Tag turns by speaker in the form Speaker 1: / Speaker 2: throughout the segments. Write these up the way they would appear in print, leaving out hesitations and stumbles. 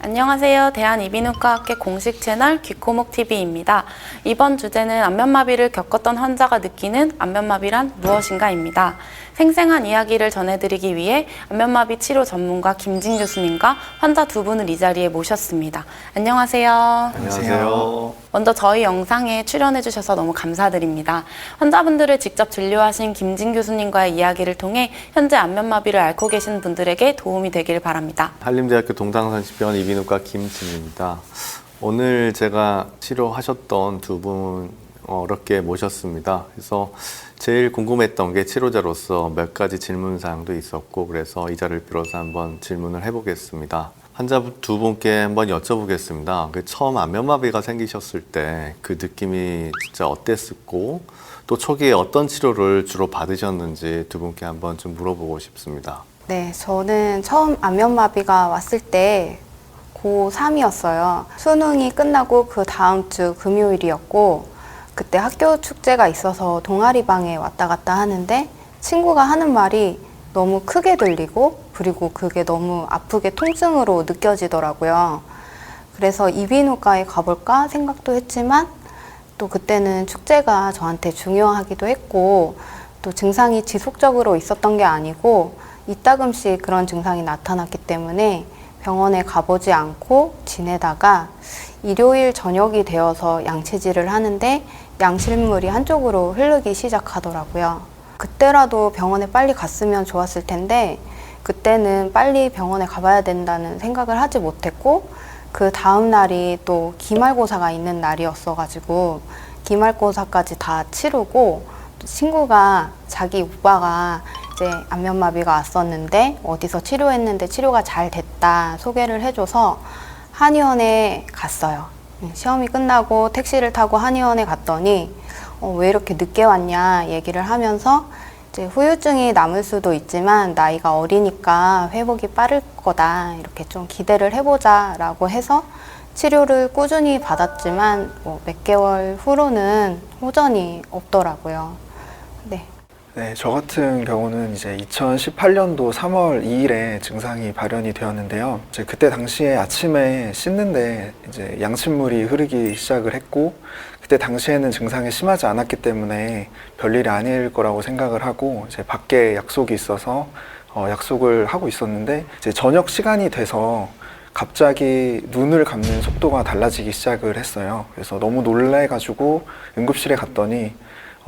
Speaker 1: 안녕하세요. 대한이비인후과학회 공식 채널 귀코목TV입니다. 이번 주제는 안면마비를 겪었던 환자가 느끼는 안면마비란 무엇인가입니다. 생생한 이야기를 전해드리기 위해 안면마비 치료 전문가 김진 교수님과 환자 두 분을 이 자리에 모셨습니다. 안녕하세요.
Speaker 2: 안녕하세요.
Speaker 1: 먼저 저희 영상에 출연해주셔서 너무 감사드립니다. 환자분들을 직접 진료하신 김진 교수님과의 이야기를 통해 현재 안면마비를 앓고 계신 분들에게 도움이 되길 바랍니다.
Speaker 2: 한림대학교 동상선시병원 이비인후과 김진입니다. 오늘 제가 치료하셨던 두 분 어렵게 모셨습니다. 그래서 제일 궁금했던 게 치료자로서 몇 가지 질문사항도 있었고, 그래서 이 자리를 빌어서 한번 질문을 해보겠습니다. 환자 두 분께 한번 여쭤보겠습니다. 처음 안면마비가 생기셨을 때 그 느낌이 진짜 어땠었고, 또 초기에 어떤 치료를 주로 받으셨는지 두 분께 한번 좀 물어보고 싶습니다.
Speaker 3: 네, 저는 처음 안면마비가 왔을 때 고3이었어요. 수능이 끝나고 그 다음 주 금요일이었고, 그때 학교 축제가 있어서 동아리방에 왔다 갔다 하는데 친구가 하는 말이 너무 크게 들리고, 그리고 그게 너무 아프게 통증으로 느껴지더라고요. 그래서 이비인후과에 가볼까 생각도 했지만, 또 그때는 축제가 저한테 중요하기도 했고, 또 증상이 지속적으로 있었던 게 아니고 이따금씩 그런 증상이 나타났기 때문에 병원에 가보지 않고 지내다가 일요일 저녁이 되어서 양치질을 하는데 양실물이 한쪽으로 흐르기 시작하더라고요. 그때라도 병원에 빨리 갔으면 좋았을 텐데, 그때는 빨리 병원에 가봐야 된다는 생각을 하지 못했고, 그 다음 날이 또 기말고사가 있는 날이었어가지고 기말고사까지 다 치르고, 친구가 자기 오빠가 이제 안면마비가 왔었는데 어디서 치료했는데 치료가 잘 됐다 소개를 해줘서 한의원에 갔어요. 시험이 끝나고 택시를 타고 한의원에 갔더니 왜 이렇게 늦게 왔냐 얘기를 하면서, 이제 후유증이 남을 수도 있지만 나이가 어리니까 회복이 빠를 거다, 이렇게 좀 기대를 해보자 라고 해서 치료를 꾸준히 받았지만 몇 개월 후로는 호전이 없더라고요.
Speaker 4: 네, 저 같은 경우는 이제 2018년도 3월 2일에 증상이 발현이 되었는데요. 이제 그때 당시에 아침에 씻는데 이제 양침물이 흐르기 시작을 했고, 그때 당시에는 증상이 심하지 않았기 때문에 별일이 아닐 거라고 생각을 하고, 이제 밖에 약속이 있어서 약속을 하고 있었는데, 이제 저녁 시간이 돼서 갑자기 눈을 감는 속도가 달라지기 시작을 했어요. 그래서 너무 놀래가지고 응급실에 갔더니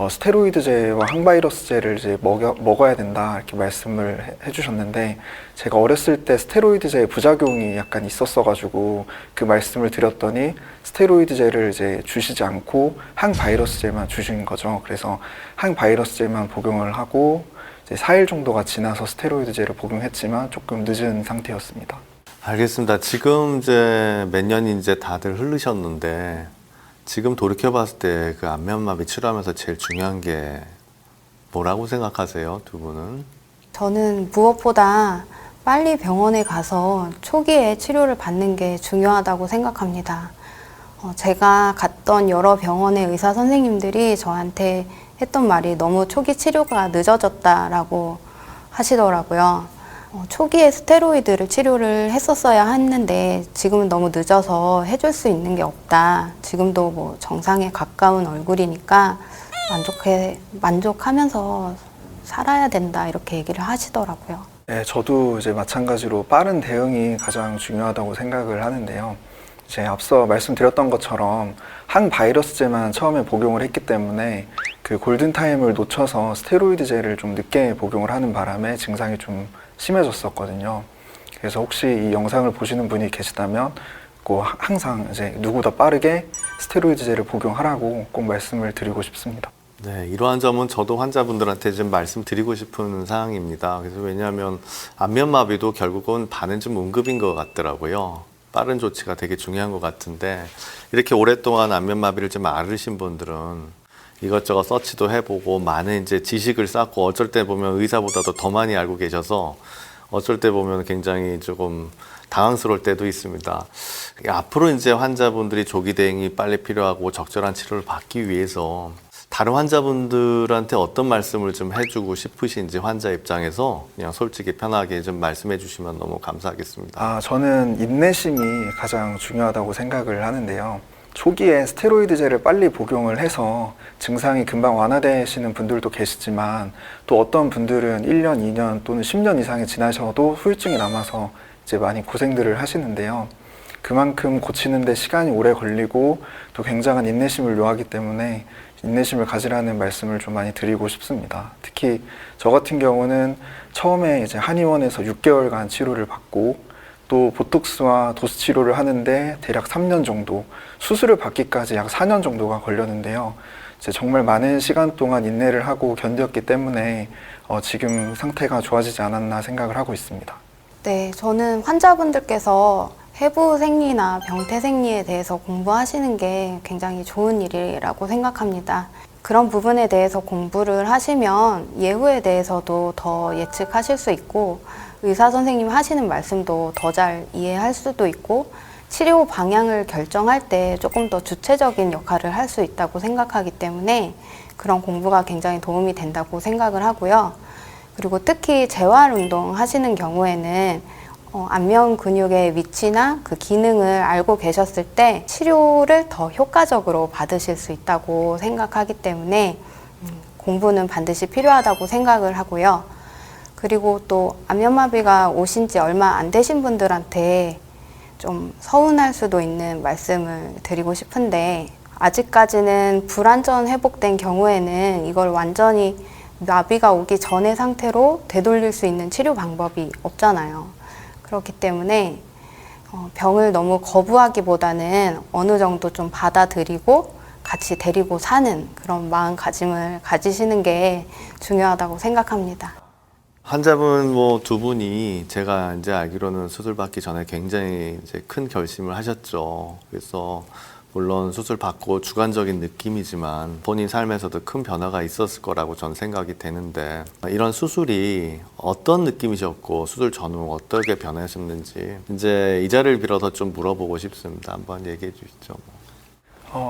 Speaker 4: 스테로이드제와 항바이러스제를 이제 먹어야 된다 이렇게 말씀을 해주셨는데, 제가 어렸을 때 스테로이드제의 부작용이 약간 있었어가지고 그 말씀을 드렸더니 스테로이드제를 이제 주시지 않고 항바이러스제만 주신 거죠. 그래서 항바이러스제만 복용을 하고 이제 4일 정도가 지나서 스테로이드제를 복용했지만 조금 늦은 상태였습니다.
Speaker 2: 알겠습니다. 지금 이제 몇 년이 이제 다들 흐르셨는데, 지금 돌이켜봤을 때 그 안면마비 치료하면서 제일 중요한 게 뭐라고 생각하세요, 두 분은?
Speaker 3: 저는 무엇보다 빨리 병원에 가서 초기에 치료를 받는 게 중요하다고 생각합니다. 제가 갔던 여러 병원의 의사 선생님들이 저한테 했던 말이 너무 초기 치료가 늦어졌다라고 하시더라고요. 초기에 스테로이드를 치료를 했었어야 했는데 지금은 너무 늦어서 해줄 수 있는 게 없다. 지금도 뭐 정상에 가까운 얼굴이니까 만족하면서 살아야 된다, 이렇게 얘기를 하시더라고요.
Speaker 4: 네, 저도 이제 마찬가지로 빠른 대응이 가장 중요하다고 생각을 하는데요. 이제 앞서 말씀드렸던 것처럼 항바이러스제만 처음에 복용을 했기 때문에 그 골든타임을 놓쳐서 스테로이드제를 좀 늦게 복용을 하는 바람에 증상이 좀 심해졌었거든요. 그래서 혹시 이 영상을 보시는 분이 계시다면 꼭 항상 이제 누구보다 빠르게 스테로이드제를 복용하라고 꼭 말씀을 드리고 싶습니다.
Speaker 2: 네, 이러한 점은 저도 환자분들한테 좀 말씀드리고 싶은 사항입니다. 그래서 왜냐하면 안면마비도 결국은 반은 좀 응급인 것 같더라고요. 빠른 조치가 되게 중요한 것 같은데, 이렇게 오랫동안 안면마비를 좀 앓으신 분들은 이것저것 서치도 해보고 많은 이제 지식을 쌓고, 어쩔 때 보면 의사보다도 더 많이 알고 계셔서 어쩔 때 보면 굉장히 조금 당황스러울 때도 있습니다. 앞으로 이제 환자분들이 조기 대응이 빨리 필요하고 적절한 치료를 받기 위해서 다른 환자분들한테 어떤 말씀을 좀 해주고 싶으신지 환자 입장에서 그냥 솔직히 편하게 좀 말씀해 주시면 너무 감사하겠습니다.
Speaker 4: 저는 인내심이 가장 중요하다고 생각을 하는데요. 초기에 스테로이드제를 빨리 복용을 해서 증상이 금방 완화되시는 분들도 계시지만 또 어떤 분들은 1년, 2년 또는 10년 이상이 지나셔도 후유증이 남아서 이제 많이 고생들을 하시는데요. 그만큼 고치는데 시간이 오래 걸리고 또 굉장한 인내심을 요하기 때문에 인내심을 가지라는 말씀을 좀 많이 드리고 싶습니다. 특히 저 같은 경우는 처음에 이제 한의원에서 6개월간 치료를 받고 또 보톡스와 도수 치료를 하는데 대략 3년 정도, 수술을 받기까지 약 4년 정도가 걸렸는데요. 이제 정말 많은 시간 동안 인내를 하고 견뎠기 때문에 지금 상태가 좋아지지 않았나 생각을 하고 있습니다.
Speaker 3: 네, 저는 환자분들께서 해부 생리나 병태 생리에 대해서 공부하시는 게 굉장히 좋은 일이라고 생각합니다. 그런 부분에 대해서 공부를 하시면 예후에 대해서도 더 예측하실 수 있고 의사 선생님 하시는 말씀도 더 잘 이해할 수도 있고 치료 방향을 결정할 때 조금 더 주체적인 역할을 할 수 있다고 생각하기 때문에 그런 공부가 굉장히 도움이 된다고 생각을 하고요. 그리고 특히 재활 운동 하시는 경우에는 안면 근육의 위치나 그 기능을 알고 계셨을 때 치료를 더 효과적으로 받으실 수 있다고 생각하기 때문에 공부는 반드시 필요하다고 생각을 하고요. 그리고 또 안면마비가 오신 지 얼마 안 되신 분들한테 좀 서운할 수도 있는 말씀을 드리고 싶은데 아직까지는 불완전 회복된 경우에는 이걸 완전히 마비가 오기 전의 상태로 되돌릴 수 있는 치료 방법이 없잖아요. 그렇기 때문에 병을 너무 거부하기보다는 어느 정도 좀 받아들이고 같이 데리고 사는 그런 마음가짐을 가지시는 게 중요하다고 생각합니다.
Speaker 2: 환자분 두 분이 제가 이제 알기로는 수술 받기 전에 굉장히 이제 큰 결심을 하셨죠. 그래서 물론 수술 받고 주관적인 느낌이지만 본인 삶에서도 큰 변화가 있었을 거라고 전 생각이 되는데 이런 수술이 어떤 느낌이셨고 수술 전후 어떻게 변하셨는지 이제 이 자리를 빌어서 좀 물어보고 싶습니다. 한번 얘기해 주시죠.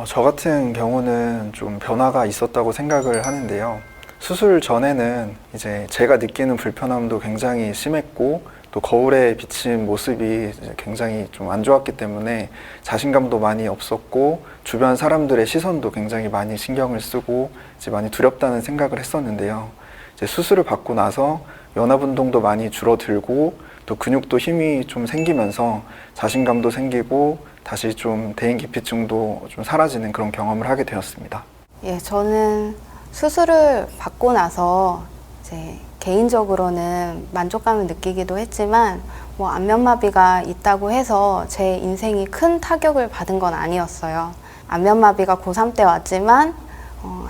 Speaker 4: 저 같은 경우는 좀 변화가 있었다고 생각을 하는데요. 수술 전에는 이제 제가 느끼는 불편함도 굉장히 심했고 또 거울에 비친 모습이 굉장히 좀 안 좋았기 때문에 자신감도 많이 없었고 주변 사람들의 시선도 굉장히 많이 신경을 쓰고 이제 많이 두렵다는 생각을 했었는데요. 이제 수술을 받고 나서 연합 운동도 많이 줄어들고 또 근육도 힘이 좀 생기면서 자신감도 생기고 다시 좀 대인기피증도 좀 사라지는 그런 경험을 하게 되었습니다.
Speaker 3: 예, 저는 수술을 받고 나서 이제 개인적으로는 만족감을 느끼기도 했지만 안면마비가 있다고 해서 제 인생이 큰 타격을 받은 건 아니었어요. 안면마비가 고3 때 왔지만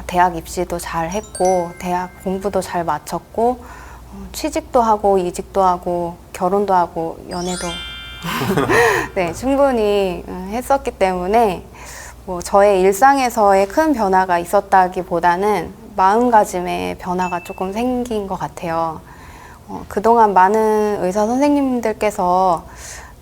Speaker 3: 대학 입시도 잘 했고 대학 공부도 잘 마쳤고 취직도 하고 이직도 하고 결혼도 하고 연애도 네, 충분히 했었기 때문에 저의 일상에서의 큰 변화가 있었다기보다는 마음가짐의 변화가 조금 생긴 것 같아요. 그동안 많은 의사 선생님들께서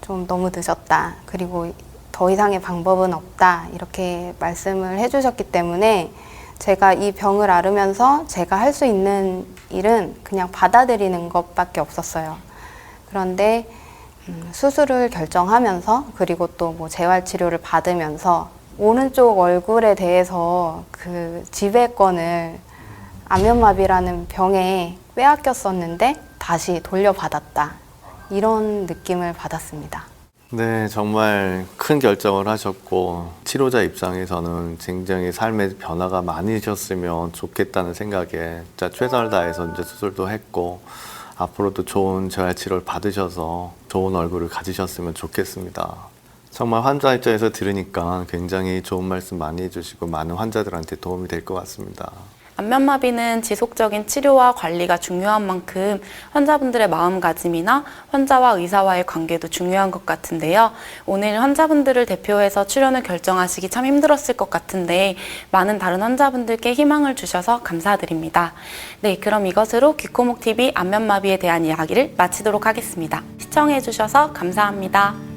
Speaker 3: 좀 너무 늦었다. 그리고 더 이상의 방법은 없다. 이렇게 말씀을 해주셨기 때문에 제가 이 병을 앓으면서 제가 할 수 있는 일은 그냥 받아들이는 것밖에 없었어요. 그런데 수술을 결정하면서 그리고 또 재활치료를 받으면서 오른쪽 얼굴에 대해서 그 지배권을 안면마비라는 병에 빼앗겼었는데 다시 돌려받았다. 이런 느낌을 받았습니다.
Speaker 2: 네, 정말 큰 결정을 하셨고 치료자 입장에서는 굉장히 삶의 변화가 많으셨으면 좋겠다는 생각에 진짜 최선을 다해서 이제 수술도 했고 앞으로도 좋은 재활치료를 받으셔서 좋은 얼굴을 가지셨으면 좋겠습니다. 정말 환자 입장에서 들으니까 굉장히 좋은 말씀 많이 해주시고 많은 환자들한테 도움이 될 것 같습니다.
Speaker 1: 안면마비는 지속적인 치료와 관리가 중요한 만큼 환자분들의 마음가짐이나 환자와 의사와의 관계도 중요한 것 같은데요. 오늘 환자분들을 대표해서 출연을 결정하시기 참 힘들었을 것 같은데 많은 다른 환자분들께 희망을 주셔서 감사드립니다. 네, 그럼 이것으로 귀코목TV 안면마비에 대한 이야기를 마치도록 하겠습니다. 시청해주셔서 감사합니다.